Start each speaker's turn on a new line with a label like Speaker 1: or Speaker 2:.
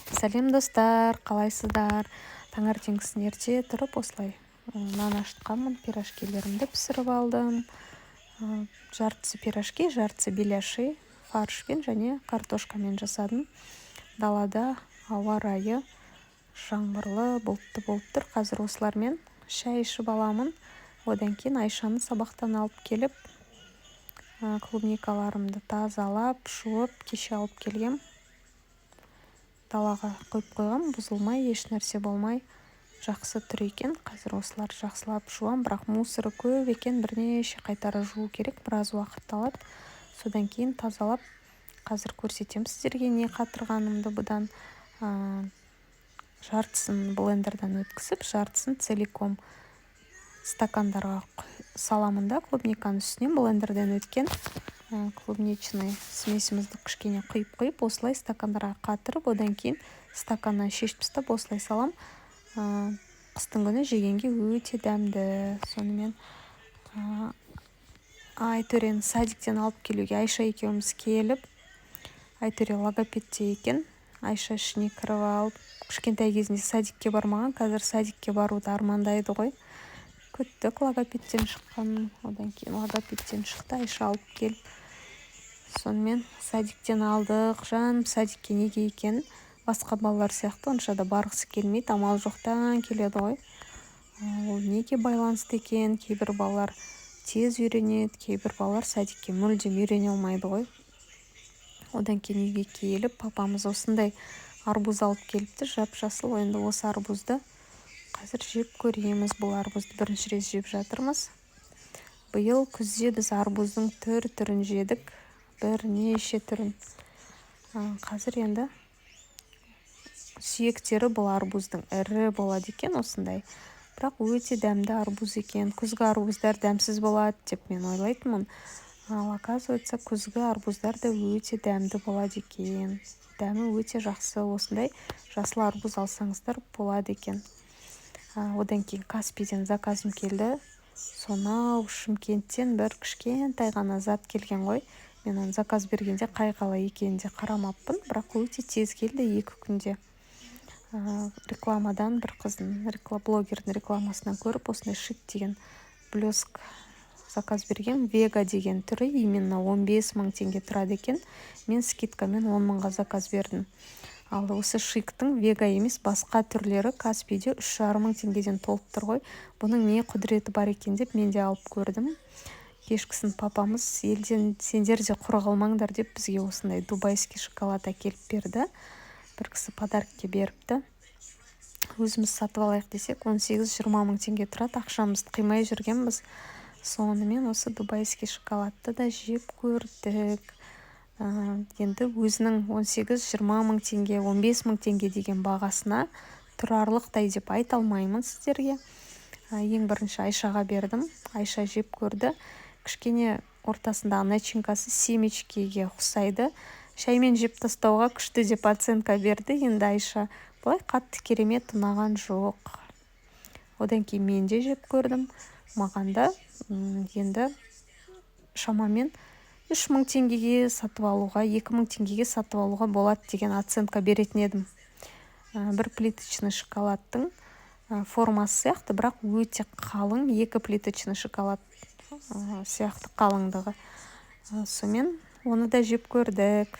Speaker 1: Сәлем достар, қалайсыздар? Таңертеңгісін ерте тұрып осылай нан ашытқанмын, пирожкилерімді пісіріп алдым. Жартысы пирожки, жартысы беляши, фаршпен және картошкамен жасадым. Далада ауа райы жаңбырлы, бұлтты болып тұр. Қазір осылармен шай ішіп аламын. Одан кейін Айшаны сабақтан алып келіп, клубникаларымды тазалап, шуып, кеше алып келгем. Далаға қойып қойғам, бұзылмай, еш нәрсе болмай жақсы тұр екен. Қазір осылар жақсылап жуам, бірақ мусоры көп екен, бірнеше қайтара жуу керек, біраз уақыт алады. Содан кейін тазалап, қазір көрсетем сіздерге не қатырғанымды. Бұдан жартысын блендерден өткізіп, жартысын целиком стакандарға саламын да, клубниканың үстінен блендерден өткен клубничный смесімізді кішкене құйып, осылай стакандарға қатырып, одан кейін стаканнан шешіп тастап осылай салам. Қыстың күні жегенге өте дәмді. Сонымен Айтөрені садиктен алып келуге Айша екеуміз келіп, Айтөре логопедте екен. Айша ішіне кіріп алып, кішкентай кезінде садикке бармаған, қазір садикке баруды армандайды ғой. Күттік логопедтен шыққан, одан кейін логопедтен шықты, Айша алып келіп. Сонымен садиктен алдық. Жан садикке неге екен? Басқа балалар сияқты онша да барғысы келмейді, амал жоқтан келеді ғой. Ол неге байланысты екен? Кейбір балалар тез үйренеді, кейбір балалар садикке мүлдем үйрене алмайды ғой. Одан кейін үйге келіп, папамыз осындай арбуз алып келіпті, жап-жасыл. Енді осы арбузды қазір жеп көреміз. Бұл арбузды бірінші рет жеп жатырмыз. Биыл күзде біз арбуздың түрін жедік, бірнеше түрін. Қазір енді сүйектері бұл арбуздың ірі болады екен осындай. Бірақ өте дәмді арбуз екен. Күзгі арбуздар дәмсіз болады деп мен ойлайтынмын. Ал оказывается, күзгі арбуздар да өте дәмді болады екен. Дәмі өте жақсы. Осындай жасыл арбуз алсаңыздар болады екен. Одан кейін Каспийден заказым келді. Сонау Шымкенттен бір кішкентай ғана зат келген ғой. Мен оны заказ бергенде қай-қалай екенде қарамаппын, бірақ өте тез келді, 2 күнде. Рекламадан бір қыздың, блогердің рекламасынан көріп, осындай шик деген блеск заказ берген. Вега деген түрі именно 15 мың теңге тұрады екен. Мен скидкамен 10 мыңға заказ бердім. Ал осы шиктың вега емес, басқа түрлері Каспийде 3,5 мың теңгеден толып тұр ғой. Бұның не құдіреті бар екен деп мен де алып көрдім. Кешкісін папамыз елден сендер де құр қалмаңдар деп бізге осындай дубайский шоколад әкеліп берді. Бір кісі подаркке беріпті. Өзіміз сатып алайық десек 18-20 мың теңге тұрады. Ақшамызды қимай жүргенбіз. Сонымен осы дубайский шоколадты да жеп көрдік. Енді өзінің 18-20 мың теңге, 15 мың теңге деген бағасына тұрарлықтай деп айта алмаймын сіздерге. Ең бірінші Айшаға бердім. Айша жеп көрді. Кішкене ортасындағы начинкасы семечкеге ұқсайды. Шаймен жеп тастауға күшті деп оценка берді. Енді Айша былай қатты керемет ұнаған жоқ. Одан кейін мен де жеп көрдім. Маған да енді шамамен 3 мың теңгеге сатып алуға, 2 мың теңгеге сатып алуға болады деген оценка беретін едім. Бір плиточный шоколадтың формасы сияқты, бірақ өте қалың, 2 плиточный шоколад сияқты қалыңдығы. Сонымен оны да жеп көрдік.